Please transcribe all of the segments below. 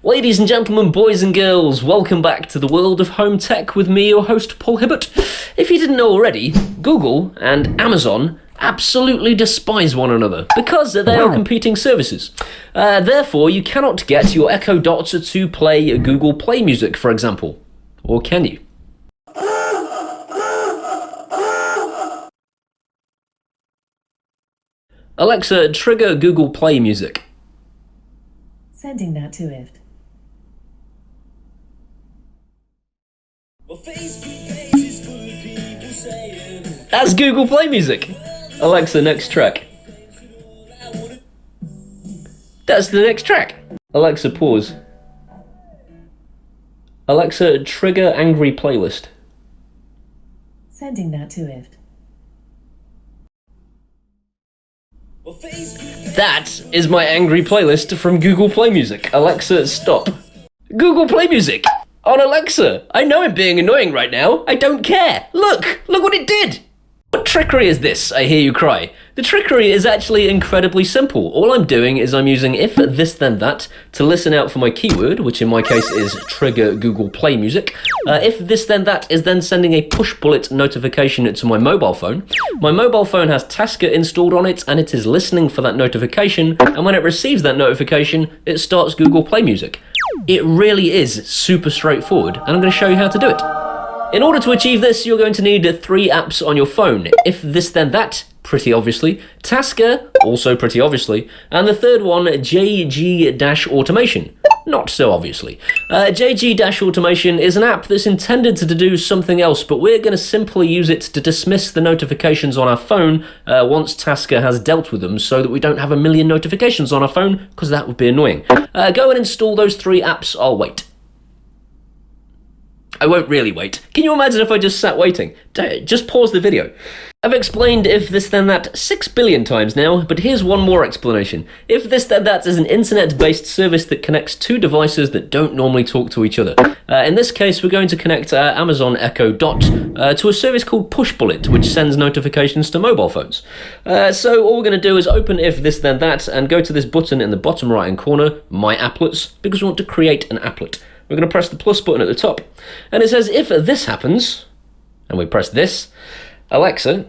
Ladies and gentlemen, boys and girls, welcome back to the world of home tech with me, your host, Paul Hibbert. If you didn't know already, Google and Amazon absolutely despise one another because they are competing services. Therefore, you cannot get your Echo Dot to play Google Play Music, for example. Or can you? Alexa, trigger Google Play Music. Sending that to IFT. That's Google Play Music. Alexa, next track. That's the next track. Alexa, pause. Alexa, trigger Angry Playlist. Sending that to IFT. That is my angry playlist from Google Play Music. Alexa, stop. Google Play Music on Alexa. I know I'm being annoying right now. I don't care. Look what it did. What trickery is this, I hear you cry? The trickery is actually incredibly simple. All I'm doing is I'm using if this then that to listen out for my keyword, which in my case is trigger Google Play Music. If this then that is then sending a push bullet notification to my mobile phone. My mobile phone has Tasker installed on it and it is listening for that notification, and when it receives that notification, it starts Google Play Music. It really is super straightforward, and I'm going to show you how to do it. In order to achieve this, you're going to need 3 apps on your phone. If this then that, pretty obviously, Tasker, also pretty obviously, and the third one, JG-Automation, not so obviously. JG-Automation is an app that's intended to do something else, but we're going to simply use it to dismiss the notifications on our phone once Tasker has dealt with them, so that we don't have a million notifications on our phone, because that would be annoying. Go and install those 3 apps, I'll wait. I won't really wait. Can you imagine if I just sat waiting? Just pause the video. I've explained if this then that 6 billion times now, but here's one more explanation. If this then that is an internet-based service that connects 2 devices that don't normally talk to each other. In this case, we're going to connect our Amazon Echo Dot to a service called Pushbullet, which sends notifications to mobile phones. So all we're going to do is open if this then that and go to this button in the bottom right-hand corner, My Applets, because we want to create an applet. We're going to press the plus button at the top, and it says if this happens, and we press this, Alexa,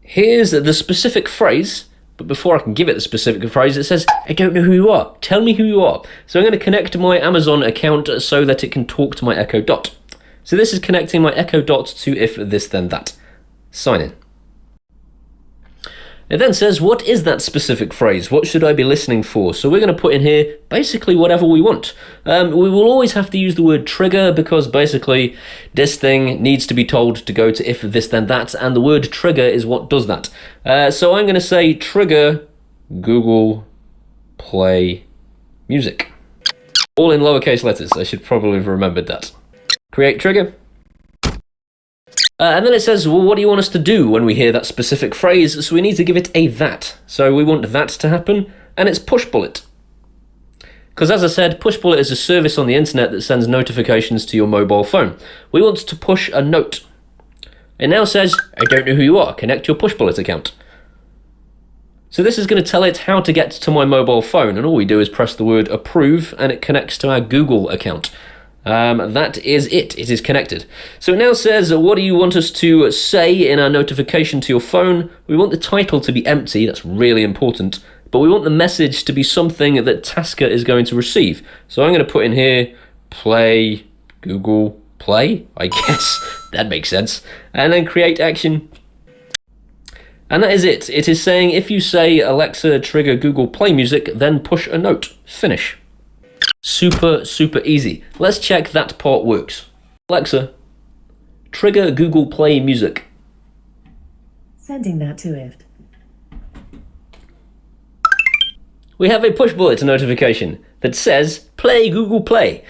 here's the specific phrase, but before I can give it the specific phrase, it says, I don't know who you are, tell me who you are. So I'm going to connect my Amazon account so that it can talk to my Echo Dot. So this is connecting my Echo Dot to if this then that. Sign in. It then says, what is that specific phrase? What should I be listening for? So we're going to put in here basically whatever we want. We will always have to use the word trigger because basically this thing needs to be told to go to if this then that, and the word trigger is what does that. So I'm going to say trigger Google Play Music. All in lowercase letters. I should probably have remembered that. Create trigger. And then it says, well, what do you want us to do when we hear that specific phrase? So we need to give it a that. So we want that to happen, and it's Pushbullet. Because as I said, Pushbullet is a service on the internet that sends notifications to your mobile phone. We want to push a note. It now says, I don't know who you are, connect your Pushbullet account. So this is going to tell it how to get to my mobile phone, and all we do is press the word approve, and it connects to our Google account. That is it. It is connected. So it now says, what do you want us to say in our notification to your phone? We want the title to be empty. That's really important. But we want the message to be something that Tasker is going to receive. So I'm going to put in here, play Google Play, I guess. That makes sense. And then create action. And that is it. It is saying, if you say, Alexa, trigger Google Play Music, then push a note. Finish. Super, super easy. Let's check that part works. Alexa, trigger Google Play Music. Sending that to IFT. We have a Pushbullet notification that says, play Google Play.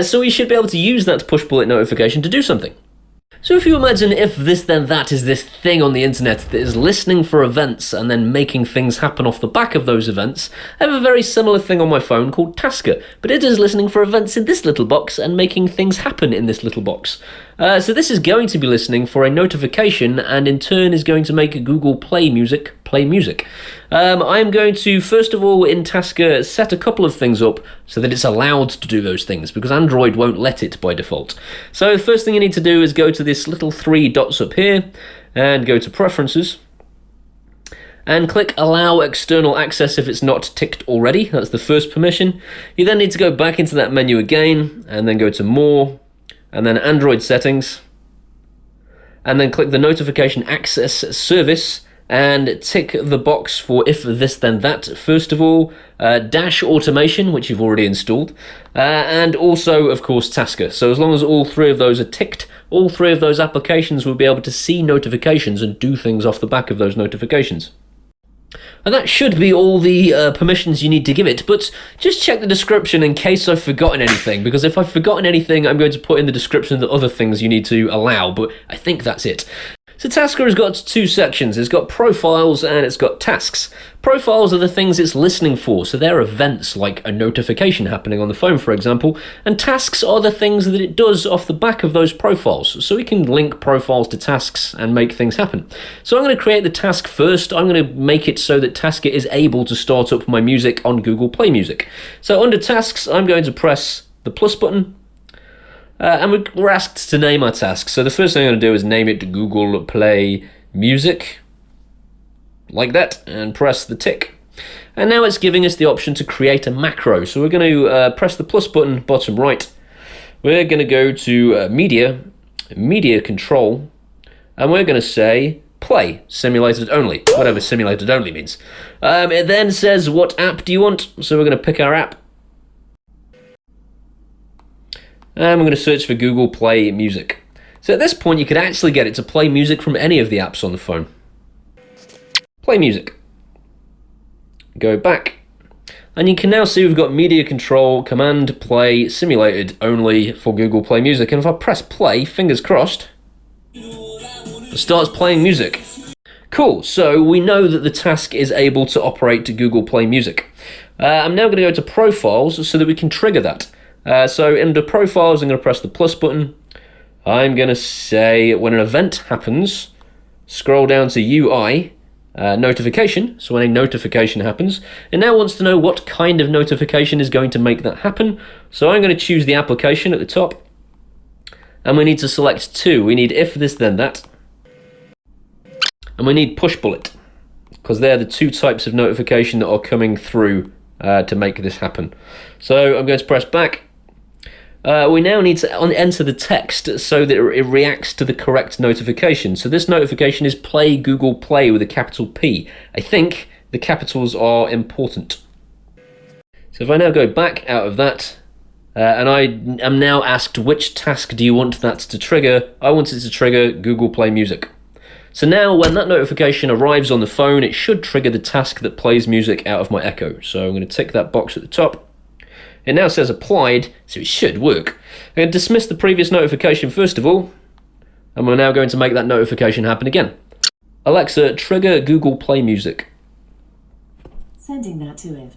So we should be able to use that Pushbullet notification to do something. So if you imagine if this then that is this thing on the internet that is listening for events and then making things happen off the back of those events, I have a very similar thing on my phone called Tasker, but it is listening for events in this little box and making things happen in this little box. So this is going to be listening for a notification, and in turn is going to make Google Play Music play music. I'm going to, first of all, in Tasker, set a couple of things up so that it's allowed to do those things, because Android won't let it by default. So the first thing you need to do is go to this little 3 dots up here, and go to Preferences, and click Allow External Access if it's not ticked already. That's the first permission. You then need to go back into that menu again, and then go to More, and then Android Settings, and then click the Notification Access Service, and tick the box for If This Then That, first of all, Dash Automation, which you've already installed, and also, of course, Tasker. So as long as all 3 of those are ticked, all 3 of those applications will be able to see notifications and do things off the back of those notifications. And that should be all the permissions you need to give it, but just check the description in case I've forgotten anything, because if I've forgotten anything, I'm going to put in the description the other things you need to allow, but I think that's it. So Tasker has got 2 sections. It's got profiles and it's got tasks. Profiles are the things it's listening for, so they're events like a notification happening on the phone, for example, and tasks are the things that it does off the back of those profiles, so we can link profiles to tasks and make things happen. So I'm going to create the task first. I'm going to make it so that Tasker is able to start up my music on Google Play Music. So under tasks, I'm going to press the plus button, and we're asked to name our task. So the first thing I'm going to do is name it Google Play Music, like that, and press the tick. And now it's giving us the option to create a macro. So we're going to press the plus button, bottom right. We're going to go to Media Control, and we're going to say Play, simulated only, whatever simulated only means. It then says, what app do you want? So we're going to pick our app. And we're going to search for Google Play Music. So at this point, you could actually get it to play music from any of the apps on the phone. Play music. Go back. And you can now see we've got Media Control, Command Play, Simulated Only for Google Play Music. And if I press play, fingers crossed, it starts playing music. Cool, so we know that the task is able to operate to Google Play Music. I'm now going to go to Profiles so that we can trigger that. So under Profiles, I'm going to press the plus button. I'm going to say when an event happens, scroll down to UI, notification. So when a notification happens, it now wants to know what kind of notification is going to make that happen. So I'm going to choose the application at the top. And we need to select 2. We need If This Then That. And we need Push Bullet, because they're the 2 types of notification that are coming through to make this happen. So I'm going to press back. We now need to enter the text so that it reacts to the correct notification. So this notification is Play Google Play with a capital P. I think the capitals are important. So if I now go back out of that, and I am now asked which task do you want that to trigger, I want it to trigger Google Play Music. So now when that notification arrives on the phone, it should trigger the task that plays music out of my Echo. So I'm going to tick that box at the top. It now says applied, so it should work. I'm going to dismiss the previous notification first of all, and we're now going to make that notification happen again. Alexa, trigger Google Play Music. Sending that to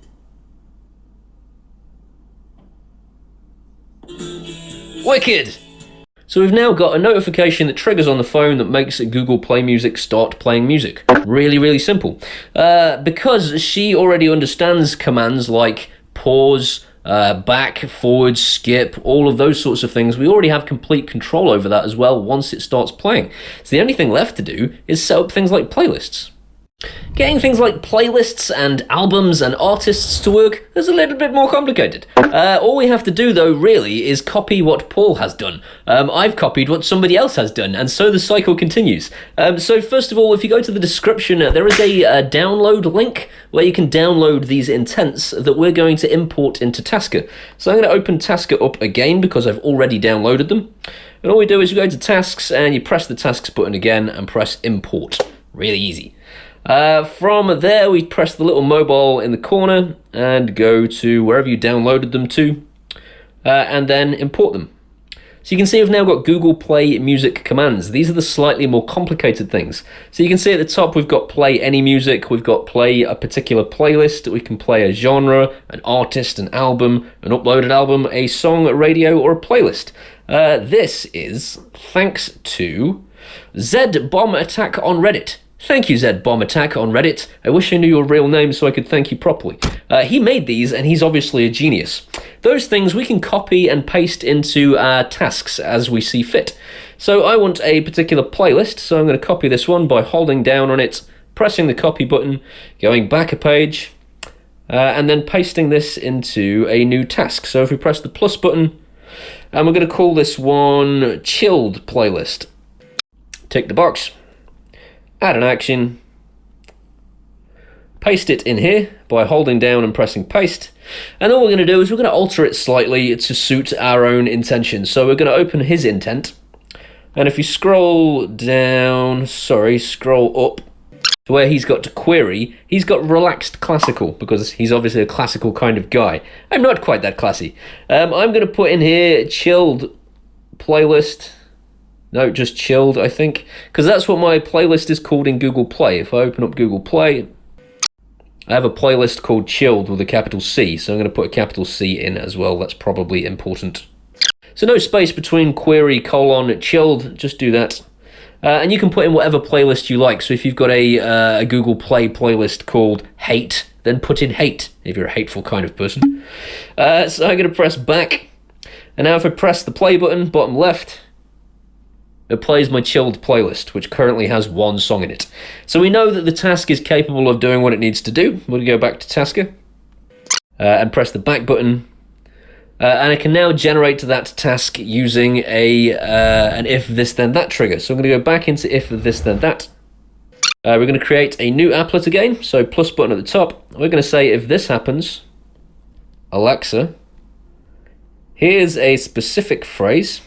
IFT. Wicked! So we've now got a notification that triggers on the phone that makes Google Play Music start playing music. Really, really simple. Because she already understands commands like pause, back, forward, skip, all of those sorts of things, we already have complete control over that as well once it starts playing. So the only thing left to do is set up things like playlists. Getting things like playlists and albums and artists to work is a little bit more complicated. All we have to do, though, really, is copy what Paul has done. I've copied what somebody else has done, and so the cycle continues. So first of all, if you go to the description, there is a download link where you can download these intents that we're going to import into Tasker. So I'm going to open Tasker up again because I've already downloaded them. And all we do is we go to Tasks, and you press the Tasks button again and press Import. Really easy. From there, we press the little mobile in the corner and go to wherever you downloaded them to, and then import them. So you can see we've now got Google Play Music commands. These are the slightly more complicated things. So you can see at the top we've got play any music, we've got play a particular playlist, we can play a genre, an artist, an album, an uploaded album, a song, a radio, or a playlist. This is thanks to Z-Bomb Attack on Reddit. Thank you, Z-Bomb Attack on Reddit. I wish I knew your real name so I could thank you properly. He made these, and he's obviously a genius. Those things we can copy and paste into our tasks as we see fit. So I want a particular playlist, so I'm going to copy this one by holding down on it, pressing the copy button, going back a page, and then pasting this into a new task. So if we press the plus button, and we're going to call this one Chilled Playlist. Tick the box. Add an action, paste it in here by holding down and pressing paste, and all we're going to do is we're going to alter it slightly to suit our own intention. So we're going to open his intent, and if you scroll up to where he's got to query, he's got relaxed classical, because he's obviously a classical kind of guy. I'm not quite that classy. I'm going to put in here chilled playlist. No, just chilled, I think, because that's what my playlist is called in Google Play. If I open up Google Play, I have a playlist called Chilled with a capital C, so I'm going to put a capital C in as well. That's probably important. So no space between query, chilled, just do that. And you can put in whatever playlist you like. So if you've got a Google Play playlist called Hate, then put in Hate, if you're a hateful kind of person. So I'm going to press back, and now if I press the play button, bottom left, it plays my chilled playlist, which currently has one song in it. So we know that the task is capable of doing what it needs to do. We'll go back to Tasker and press the back button. And I can now generate that task using an if this then that trigger. So I'm going to go back into if this then that. We're going to create a new applet again. So plus button at the top. We're going to say if this happens, Alexa, here's a specific phrase.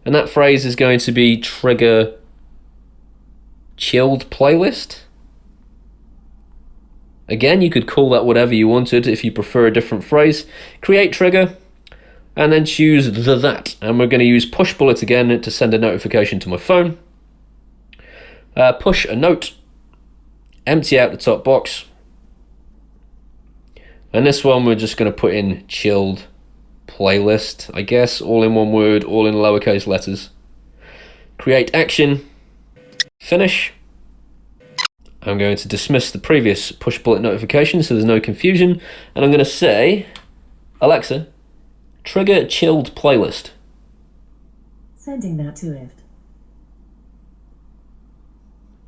And that phrase is going to be trigger chilled playlist. Again, you could call that whatever you wanted if you prefer a different phrase. Create trigger, and then choose that. And we're going to use push bullet again to send a notification to my phone. Push a note, empty out the top box. And this one we're just going to put in chilled playlist, I guess, all in one word, all in lowercase letters. Create action, finish. I'm going to dismiss the previous push bullet notification so there's no confusion, and I'm going to say, Alexa, trigger chilled playlist. Sending that to IFT.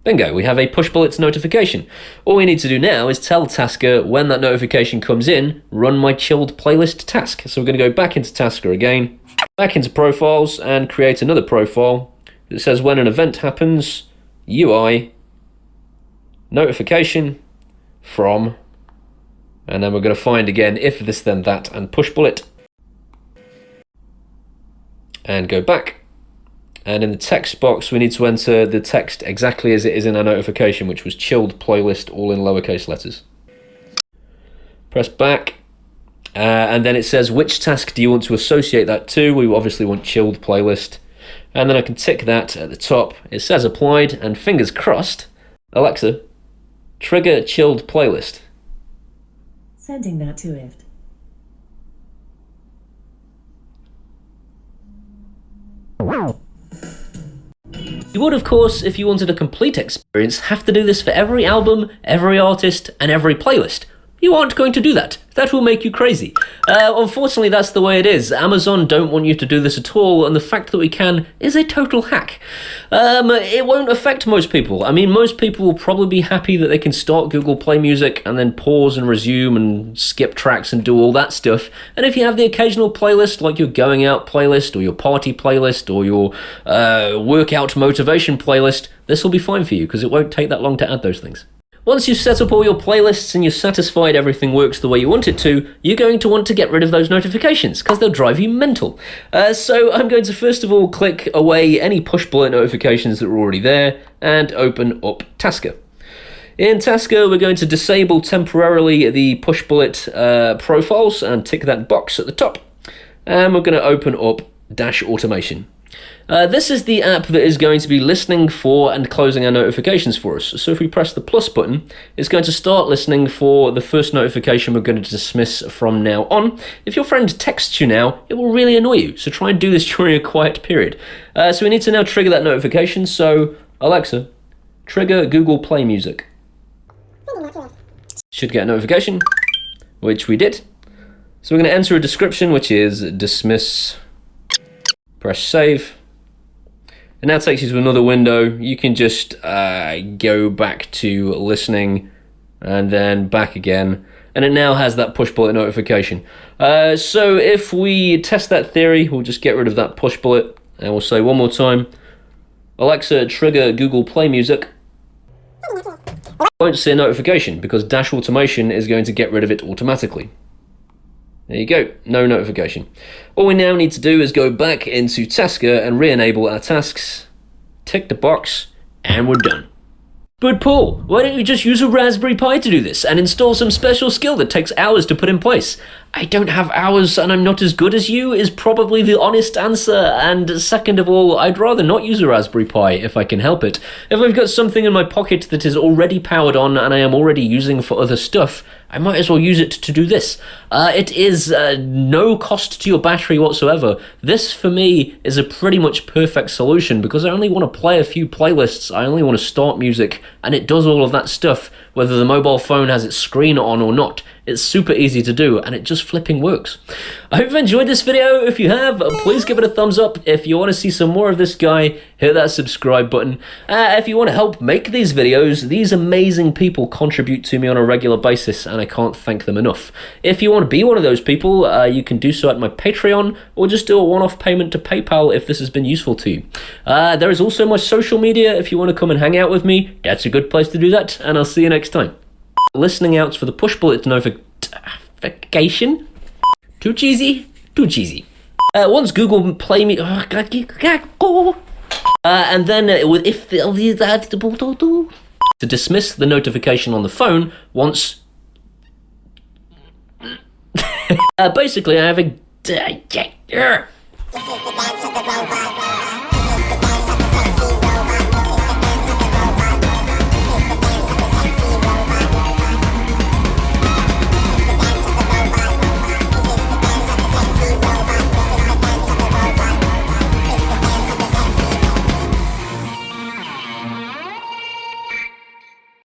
Bingo, we have a push bullets notification. All we need to do now is tell Tasker when that notification comes in, run my chilled playlist task. So we're going to go back into Tasker again, back into profiles, and create another profile that says when an event happens, UI, notification from, and then we're going to find again if this then that and push bullet, and go back. And in the text box, we need to enter the text exactly as it is in our notification, which was chilled playlist, all in lowercase letters. Press back, and then it says, which task do you want to associate that to? We obviously want chilled playlist. And then I can tick that at the top. It says applied, and fingers crossed, Alexa, trigger chilled playlist. Sending that to IFT. You would, of course, if you wanted a complete experience, have to do this for every album, every artist, and every playlist. You aren't going to do that. That will make you crazy. Unfortunately, that's the way it is. Amazon don't want you to do this at all, and the fact that we can is a total hack. It won't affect most people. I mean, most people will probably be happy that they can start Google Play Music and then pause and resume and skip tracks and do all that stuff. And if you have the occasional playlist, like your going out playlist or your party playlist or your workout motivation playlist, this will be fine for you because it won't take that long to add those things. Once you've set up all your playlists and you're satisfied everything works the way you want it to, you're going to want to get rid of those notifications because they'll drive you mental. So I'm going to first of all click away any push bullet notifications that are already there and open up Tasker. In Tasker, we're going to disable temporarily the push bullet profiles and tick that box at the top. And we're going to open up Dash Automation. This is the app that is going to be listening for and closing our notifications for us. So if we press the plus button, it's going to start listening for the first notification we're going to dismiss from now on. If your friend texts you now, it will really annoy you, so try and do this during a quiet period. So we need to now trigger that notification, so Alexa, trigger Google Play Music. Should get a notification, which we did. So we're going to enter a description, which is dismiss, press save. It now takes you to another window. You can just go back to listening and then back again. And it now has that push bullet notification. So if we test that theory, we'll just get rid of that push bullet. And we'll say one more time, Alexa, trigger Google Play Music. Won't see a notification because Dash Automation is going to get rid of it automatically. There you go, no notification. All we now need to do is go back into Tasker and re-enable our tasks, tick the box, and we're done. But Paul, why don't you just use a Raspberry Pi to do this and install some special skill that takes hours to put in place? I don't have hours and I'm not as good as you is probably the honest answer, and second of all, I'd rather not use a Raspberry Pi if I can help it. If I've got something in my pocket that is already powered on and I am already using for other stuff, I might as well use it to do this. It is no cost to your battery whatsoever. This, for me, is a pretty much perfect solution because I only want to play a few playlists, I only want to start music, and it does all of that stuff, whether the mobile phone has its screen on or not. It's super easy to do, and it just flipping works. I hope you've enjoyed this video. If you have, please give it a thumbs up. If you want to see some more of this guy, hit that subscribe button. If you want to help make these videos, these amazing people contribute to me on a regular basis, and I can't thank them enough. If you want to be one of those people, you can do so at my Patreon, or just do a one-off payment to PayPal if this has been useful to you. There is also my social media. If you want to come and hang out with me, that's a good place to do that, and I'll see you next time. Listening out for the push bullet notification. Too cheesy, too cheesy. Once Google Play Me, and then if to dismiss the notification on the phone once. Basically, I have a.